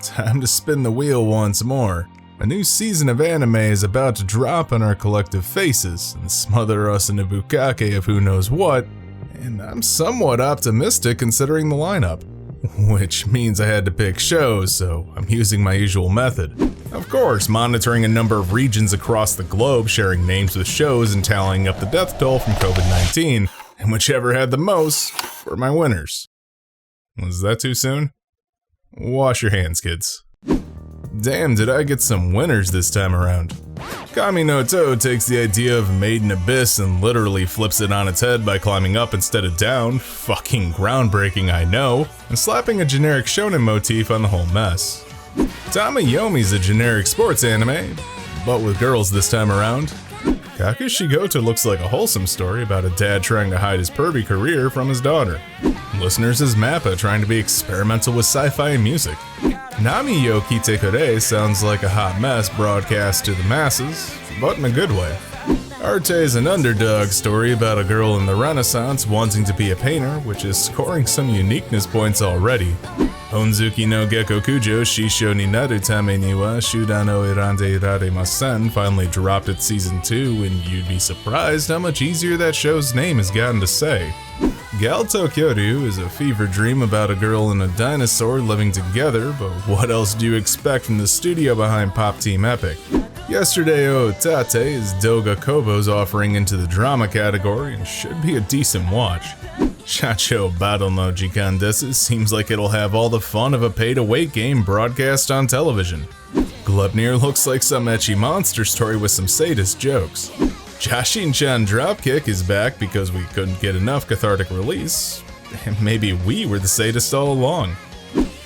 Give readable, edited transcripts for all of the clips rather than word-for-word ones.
Time to spin the wheel once more. A new season of anime is about to drop on our collective faces and smother us in a bukkake of who knows what, and I'm somewhat optimistic considering the lineup. Which means I had to pick shows, so I'm using my usual method. Of course, monitoring a number of regions across the globe, sharing names with shows, and tallying up the death toll from COVID-19, and whichever had the most were my winners. Was that too soon? Wash your hands, kids. Damn, did I get some winners this time around. Kami no To takes the idea of Maiden Abyss and literally flips it on its head by climbing up instead of down, fucking groundbreaking I know, and slapping a generic shonen motif on the whole mess. Tamayomi's a generic sports anime, but with girls this time around. Kakushigoto looks like a wholesome story about a dad trying to hide his pervy career from his daughter. Listeners is Mappa trying to be experimental with sci-fi and music. Nami yo Kiite Kure sounds like a hot mess broadcast to the masses, but in a good way. Arte is an underdog story about a girl in the Renaissance wanting to be a painter, which is scoring some uniqueness points already. Honzuki no Gekokujou Shisho ni naru tame ni wa Shudan o irande iraremasen finally dropped its season 2, and you'd be surprised how much easier that show's name has gotten to say. Galto Kyouryuu is a fever dream about a girl and a dinosaur living together, but what else do you expect from the studio behind Pop Team Epic? Yesterday Utatte is Doga Kobo's offering into the drama category and should be a decent watch. Shacho Battle no Jikan desu seems like it'll have all the fun of a pay-to-wait game broadcast on television. Gleipnir looks like some ecchi monster story with some sadist jokes. Jashin-chan Dropkick is back because we couldn't get enough cathartic release, and maybe we were the sadist all along.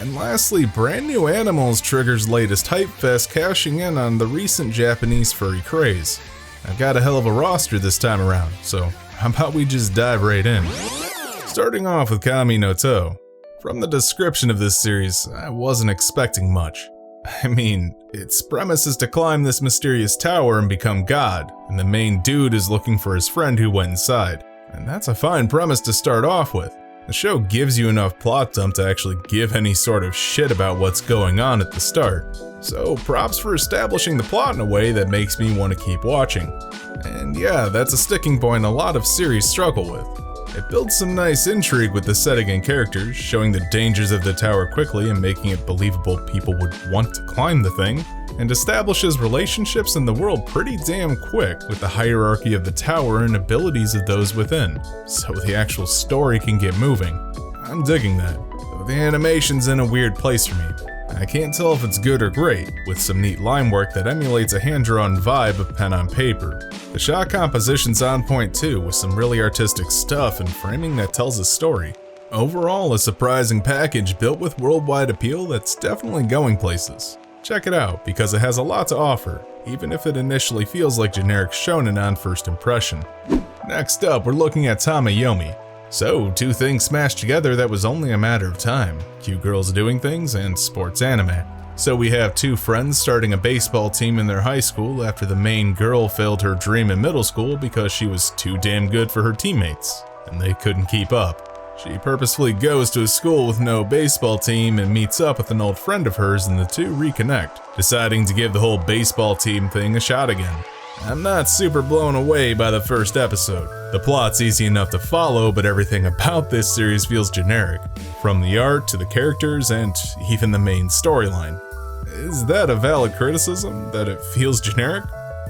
And lastly, Brand New Animals triggers latest hype fest, cashing in on the recent Japanese furry craze. I've got a hell of a roster this time around, so how about we just dive right in? Starting off with Kami no To. From the description of this series, I wasn't expecting much. I mean, its premise is to climb this mysterious tower and become God, and the main dude is looking for his friend who went inside. And that's a fine premise to start off with. The show gives you enough plot dump to actually give any sort of shit about what's going on at the start. So props for establishing the plot in a way that makes me want to keep watching. And yeah, that's a sticking point a lot of series struggle with. It builds some nice intrigue with the setting and characters, showing the dangers of the tower quickly and making it believable people would want to climb the thing, and establishes relationships in the world pretty damn quick with the hierarchy of the tower and abilities of those within, so the actual story can get moving. I'm digging that, though the animation's in a weird place for me. I can't tell if it's good or great, with some neat line work that emulates a hand-drawn vibe of pen on paper. The shot composition's on point too, with some really artistic stuff and framing that tells a story. Overall, a surprising package built with worldwide appeal that's definitely going places. Check it out, because it has a lot to offer, even if it initially feels like generic shonen on first impression. Next up, we're looking at Tamayomi. So, two things smashed together that was only a matter of time: cute girls doing things and sports anime. So we have two friends starting a baseball team in their high school after the main girl failed her dream in middle school because she was too damn good for her teammates, and they couldn't keep up. She purposefully goes to a school with no baseball team and meets up with an old friend of hers, and the two reconnect, deciding to give the whole baseball team thing a shot again. I'm not super blown away by the first episode. The plot's easy enough to follow, but everything about this series feels generic, from the art to the characters and even the main storyline. Is that a valid criticism, that it feels generic?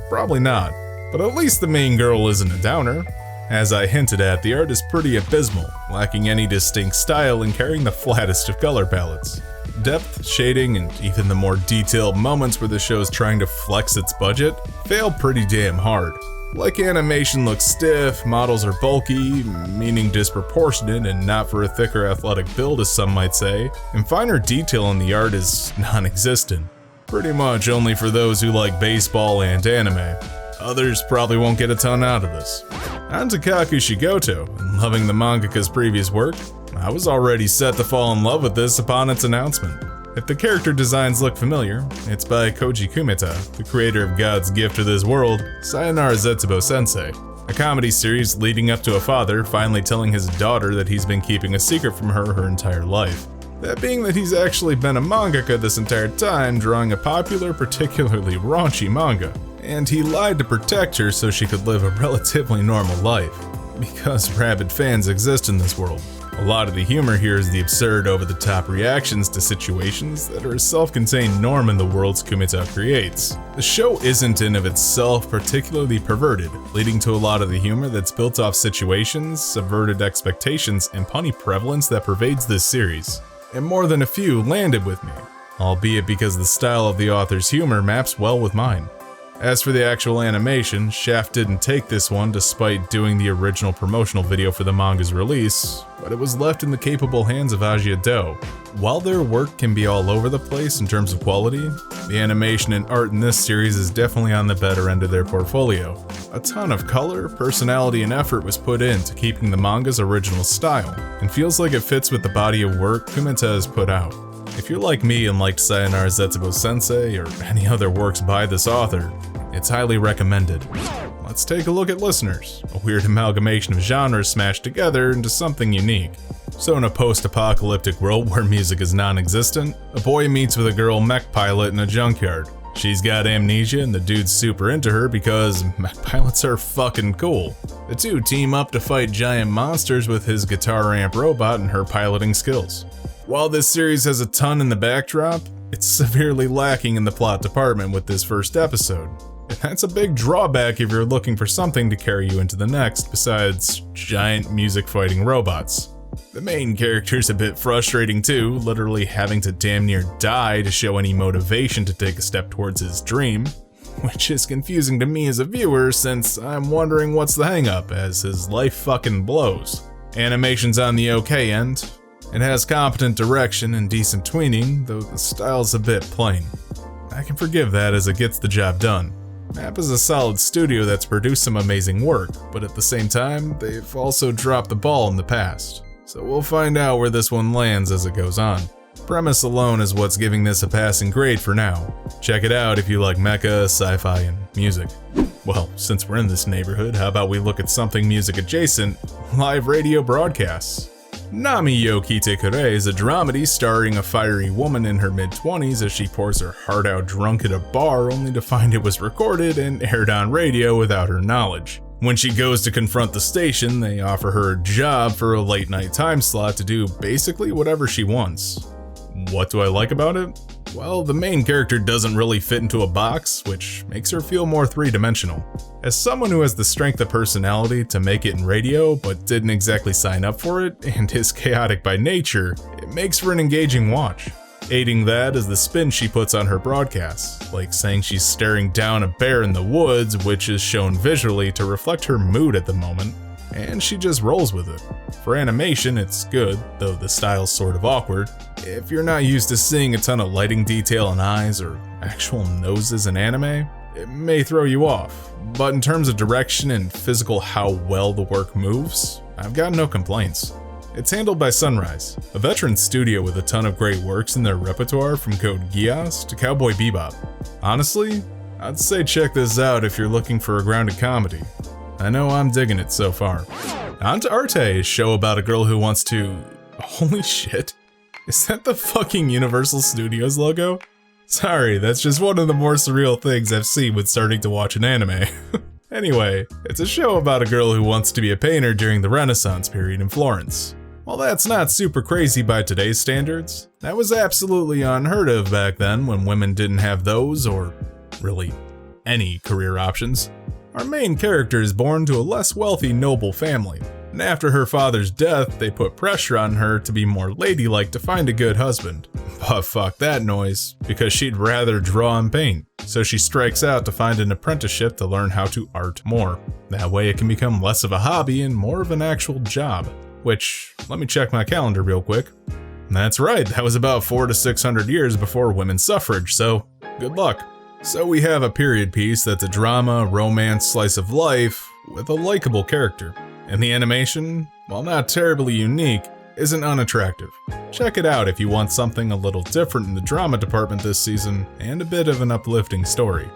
Probably not, but at least the main girl isn't a downer. As I hinted at, the art is pretty abysmal, lacking any distinct style and carrying the flattest of color palettes. Depth, shading, and even the more detailed moments where the show's trying to flex its budget fail pretty damn hard. Like animation looks stiff, models are bulky, meaning disproportionate and not for a thicker athletic build as some might say, and finer detail in the art is non-existent. Pretty much only for those who like baseball and anime. Others probably won't get a ton out of this. On to Kakushigoto, and loving the mangaka's previous work, I was already set to fall in love with this upon its announcement. If the character designs look familiar, it's by Koji Kumeta, the creator of God's Gift to this world, Sayonara Zetsubo Sensei, a comedy series leading up to a father finally telling his daughter that he's been keeping a secret from her entire life. That being that he's actually been a mangaka this entire time, drawing a popular, particularly raunchy manga. And he lied to protect her so she could live a relatively normal life. Because rabid fans exist in this world. A lot of the humor here is the absurd, over-the-top reactions to situations that are a self-contained norm in the worlds Kumita creates. The show isn't in of itself particularly perverted, leading to a lot of the humor that's built off situations, subverted expectations, and punny prevalence that pervades this series. And more than a few landed with me, albeit because the style of the author's humor maps well with mine. As for the actual animation, Shaft didn't take this one despite doing the original promotional video for the manga's release, but it was left in the capable hands of Aja Do. While their work can be all over the place in terms of quality, the animation and art in this series is definitely on the better end of their portfolio. A ton of color, personality, and effort was put into keeping the manga's original style, and feels like it fits with the body of work Kumita has put out. If you're like me and liked Sayonara Zetsubo Sensei or any other works by this author, it's highly recommended. Let's take a look at Listeners, a weird amalgamation of genres smashed together into something unique. So in a post-apocalyptic world where music is non-existent, a boy meets with a girl mech pilot in a junkyard. She's got amnesia and the dude's super into her because mech pilots are fucking cool. The two team up to fight giant monsters with his guitar amp robot and her piloting skills. While this series has a ton in the backdrop, it's severely lacking in the plot department with this first episode. And that's a big drawback if you're looking for something to carry you into the next besides giant music fighting robots. The main character's a bit frustrating too, literally having to damn near die to show any motivation to take a step towards his dream, which is confusing to me as a viewer since I'm wondering what's the hang up as his life fucking blows. Animation's on the okay end. It has competent direction and decent tweening, though the style's a bit plain. I can forgive that as it gets the job done. MAP is a solid studio that's produced some amazing work, but at the same time, they've also dropped the ball in the past. So we'll find out where this one lands as it goes on. Premise alone is what's giving this a passing grade for now. Check it out if you like mecha, sci-fi, and music. Well, since we're in this neighborhood, how about we look at something music adjacent, live radio broadcasts. Nami yo Kiite Kure is a dramedy starring a fiery woman in her mid-20s as she pours her heart out drunk at a bar only to find it was recorded and aired on radio without her knowledge. When she goes to confront the station, they offer her a job for a late night time slot to do basically whatever she wants. What do I like about it? Well, the main character doesn't really fit into a box, which makes her feel more three-dimensional. As someone who has the strength of personality to make it in radio but didn't exactly sign up for it, and is chaotic by nature, it makes for an engaging watch. Aiding that is the spin she puts on her broadcasts, like saying she's staring down a bear in the woods, which is shown visually to reflect her mood at the moment, and she just rolls with it. For animation, it's good, though the style's sort of awkward. If you're not used to seeing a ton of lighting detail in eyes or actual noses in anime, it may throw you off. But in terms of direction and physical how well the work moves, I've got no complaints. It's handled by Sunrise, a veteran studio with a ton of great works in their repertoire from Code Geass to Cowboy Bebop. Honestly, I'd say check this out if you're looking for a grounded comedy. I know I'm digging it so far. On to Arte, a show about a girl who wants to... Holy shit. Is that the fucking Universal Studios logo? Sorry, that's just one of the more surreal things I've seen when starting to watch an anime. Anyway, it's a show about a girl who wants to be a painter during the Renaissance period in Florence. While that's not super crazy by today's standards, that was absolutely unheard of back then when women didn't have those or really any career options. Our main character is born to a less wealthy noble family, and after her father's death, they put pressure on her to be more ladylike to find a good husband. But fuck that noise, because she'd rather draw and paint, so she strikes out to find an apprenticeship to learn how to art more. That way it can become less of a hobby and more of an actual job. Which, let me check my calendar real quick. That's right, that was about 400 to 600 years before women's suffrage, so good luck. So we have a period piece that's a drama, romance, slice of life with a likable character. And the animation, while not terribly unique, isn't unattractive. Check it out if you want something a little different in the drama department this season and a bit of an uplifting story.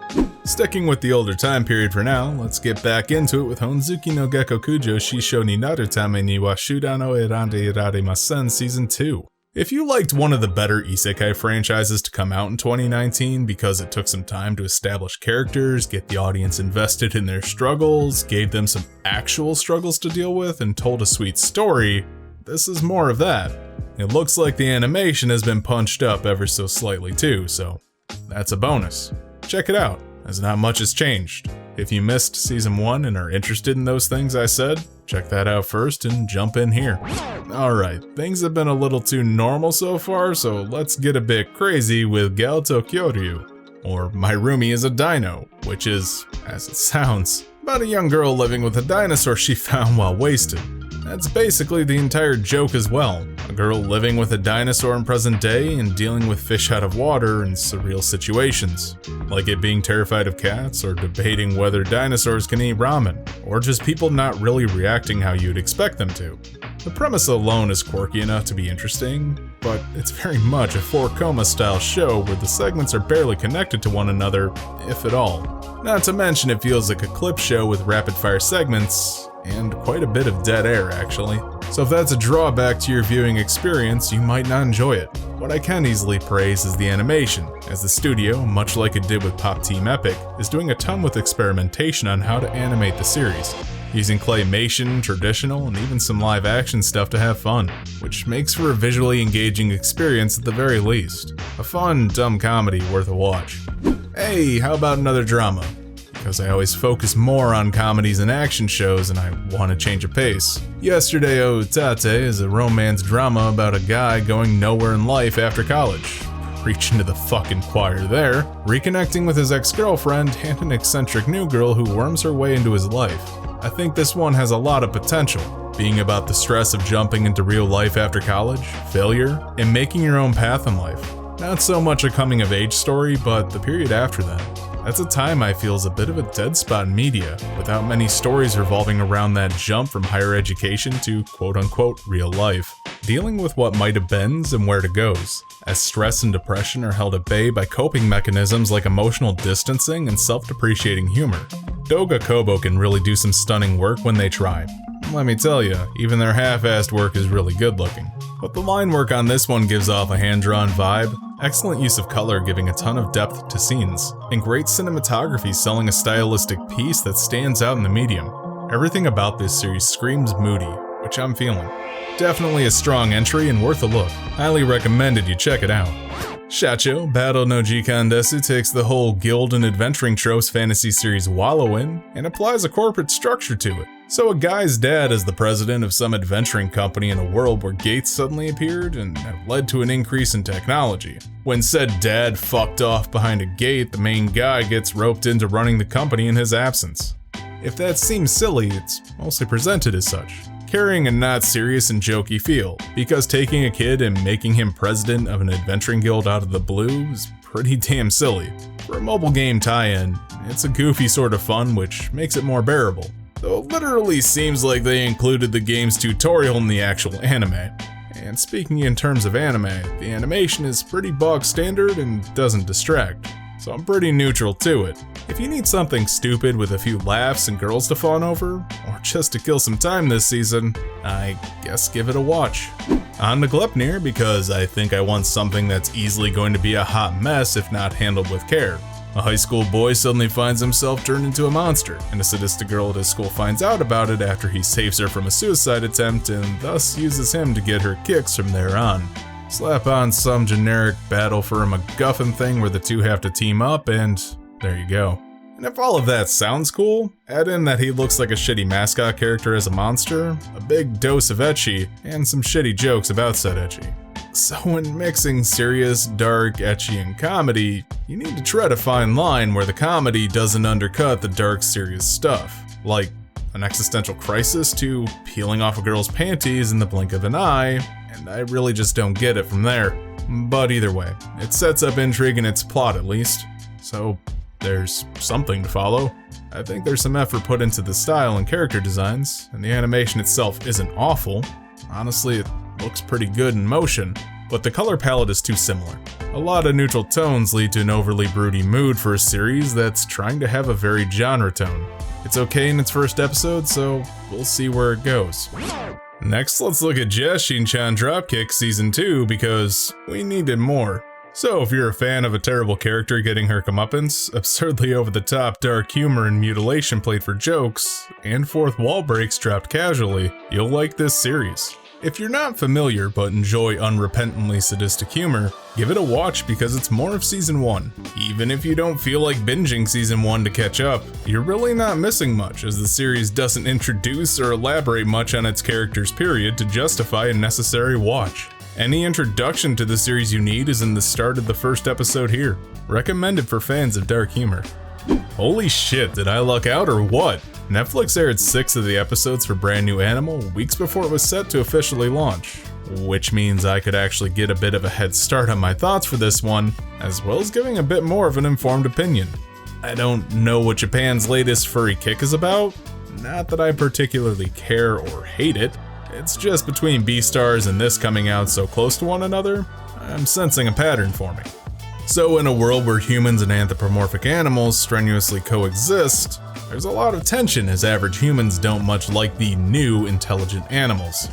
Sticking with the older time period for now, let's get back into it with Honzuki no Gekokujou Shisho ni naru tame ni wa Shudan o erande iraremasen Season 2. If you liked one of the better isekai franchises to come out in 2019 because it took some time to establish characters, get the audience invested in their struggles, gave them some actual struggles to deal with, and told a sweet story, this is more of that. It looks like the animation has been punched up ever so slightly too, so that's a bonus. Check it out, as not much has changed. If you missed Season 1 and are interested in those things I said, check that out first and jump in here. Alright, things have been a little too normal so far, so let's get a bit crazy with Galto Kyouryuu, or My Roomie is a Dino, which is, as it sounds, about a young girl living with a dinosaur she found while wasted. That's basically the entire joke as well. A girl living with a dinosaur in present day and dealing with fish out of water in surreal situations. Like it being terrified of cats, or debating whether dinosaurs can eat ramen, or just people not really reacting how you'd expect them to. The premise alone is quirky enough to be interesting, but it's very much a 4-Koma style show where the segments are barely connected to one another, if at all. Not to mention it feels like a clip show with rapid fire segments, and quite a bit of dead air actually. So if that's a drawback to your viewing experience, you might not enjoy it. What I can easily praise is the animation, as the studio, much like it did with Pop Team Epic, is doing a ton with experimentation on how to animate the series, using claymation, traditional, and even some live action stuff to have fun, which makes for a visually engaging experience at the very least. A fun, dumb comedy worth a watch. Hey, how about another drama? Because I always focus more on comedies and action shows and I want to change a pace. Yesterday Utatte is a romance drama about a guy going nowhere in life after college. Preaching to the fucking choir there, reconnecting with his ex-girlfriend and an eccentric new girl who worms her way into his life. I think this one has a lot of potential, being about the stress of jumping into real life after college, failure, and making your own path in life. Not so much a coming-of-age story, but the period after that. That's a time I feel is a bit of a dead spot in media, without many stories revolving around that jump from higher education to quote-unquote real life. Dealing with what might have been and where to goes, as stress and depression are held at bay by coping mechanisms like emotional distancing and self-depreciating humor. Doga Kobo can really do some stunning work when they try. Let me tell you, even their half-assed work is really good looking. But the line work on this one gives off a hand-drawn vibe, excellent use of color giving a ton of depth to scenes, and great cinematography selling a stylistic piece that stands out in the medium. Everything about this series screams moody, which I'm feeling. Definitely a strong entry and worth a look. Highly recommended you check it out. Shacho, Battle no Jikan desu, takes the whole guild and adventuring tropes fantasy series wallow in and applies a corporate structure to it. So a guy's dad is the president of some adventuring company in a world where gates suddenly appeared and have led to an increase in technology. When said dad fucked off behind a gate, the main guy gets roped into running the company in his absence. If that seems silly, it's mostly presented as such, carrying a not serious and jokey feel, because taking a kid and making him president of an adventuring guild out of the blue is pretty damn silly. For a mobile game tie-in, it's a goofy sort of fun which makes it more bearable. Though it literally seems like they included the game's tutorial in the actual anime. And speaking in terms of anime, the animation is pretty bog standard and doesn't distract, so I'm pretty neutral to it. If you need something stupid with a few laughs and girls to fawn over, or just to kill some time this season, I guess give it a watch. On to Gleipnir, because I think I want something that's easily going to be a hot mess if not handled with care. A high school boy suddenly finds himself turned into a monster, and a sadistic girl at his school finds out about it after he saves her from a suicide attempt and thus uses him to get her kicks from there on. Slap on some generic battle for a MacGuffin thing where the two have to team up and there you go. And if all of that sounds cool, add in that he looks like a shitty mascot character as a monster, a big dose of ecchi, and some shitty jokes about said ecchi. So when mixing serious, dark, ecchi, and comedy, you need to tread a fine line where the comedy doesn't undercut the dark, serious stuff, like an existential crisis to peeling off a girl's panties in the blink of an eye, and I really just don't get it from there. But either way, it sets up intrigue in its plot at least, so there's something to follow. I think there's some effort put into the style and character designs, and the animation itself isn't awful. Honestly, it looks pretty good in motion, but the color palette is too similar. A lot of neutral tones lead to an overly broody mood for a series that's trying to have a varied genre tone. It's okay in its first episode, so we'll see where it goes. Next, let's look at Jashin-chan Dropkick Season 2 because we needed more. So if you're a fan of a terrible character getting her comeuppance, absurdly over-the-top dark humor and mutilation played for jokes, and fourth wall breaks dropped casually, you'll like this series. If you're not familiar but enjoy unrepentantly sadistic humor, give it a watch because it's more of Season 1. Even if you don't feel like binging Season 1 to catch up, you're really not missing much as the series doesn't introduce or elaborate much on its characters period to justify a necessary watch. Any introduction to the series you need is in the start of the first episode here. Recommended for fans of dark humor. Holy shit, did I luck out or what? Netflix aired 6 of the episodes for Brand New Animal weeks before it was set to officially launch, which means I could actually get a bit of a head start on my thoughts for this one, as well as giving a bit more of an informed opinion. I don't know what Japan's latest furry kick is about, not that I particularly care or hate it, it's just between Beastars and this coming out so close to one another, I'm sensing a pattern forming. So in a world where humans and anthropomorphic animals strenuously coexist, there's a lot of tension as average humans don't much like the new intelligent animals.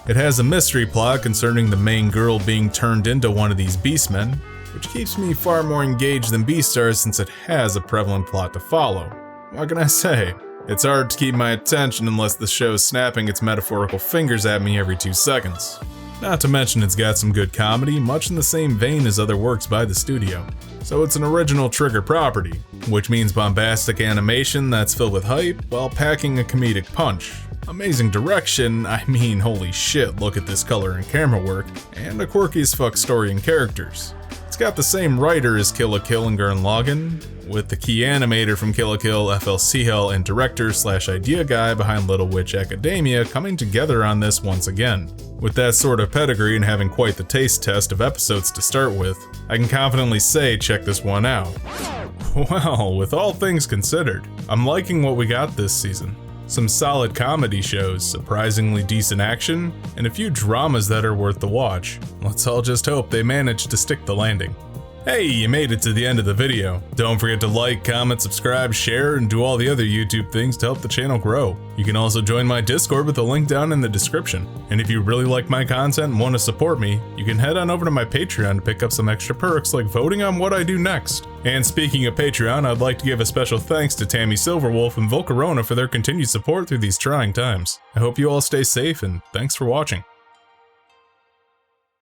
It has a mystery plot concerning the main girl being turned into one of these beastmen, which keeps me far more engaged than Beastars since it has a prevalent plot to follow. What can I say? It's hard to keep my attention unless the show's snapping its metaphorical fingers at me every 2 seconds. Not to mention it's got some good comedy, much in the same vein as other works by the studio. So it's an original Trigger property, which means bombastic animation that's filled with hype while packing a comedic punch. Amazing direction, I mean holy shit, look at this color and camera work, and a quirky as fuck story and characters. It's got the same writer as Kill la Kill and Gurren Lagann, with the key animator from Kill la Kill, FL Seahell, and director/idea guy behind Little Witch Academia coming together on this once again. With that sort of pedigree and having quite the taste test of episodes to start with, I can confidently say check this one out. Well, with all things considered, I'm liking what we got this season. Some solid comedy shows, surprisingly decent action, and a few dramas that are worth the watch. Let's all just hope they manage to stick the landing. Hey, you made it to the end of the video. Don't forget to like, comment, subscribe, share, and do all the other YouTube things to help the channel grow. You can also join my Discord with the link down in the description. And if you really like my content and want to support me, you can head on over to my Patreon to pick up some extra perks like voting on what I do next. And speaking of Patreon, I'd like to give a special thanks to Tammy Silverwolf and Volcarona for their continued support through these trying times. I hope you all stay safe and thanks for watching.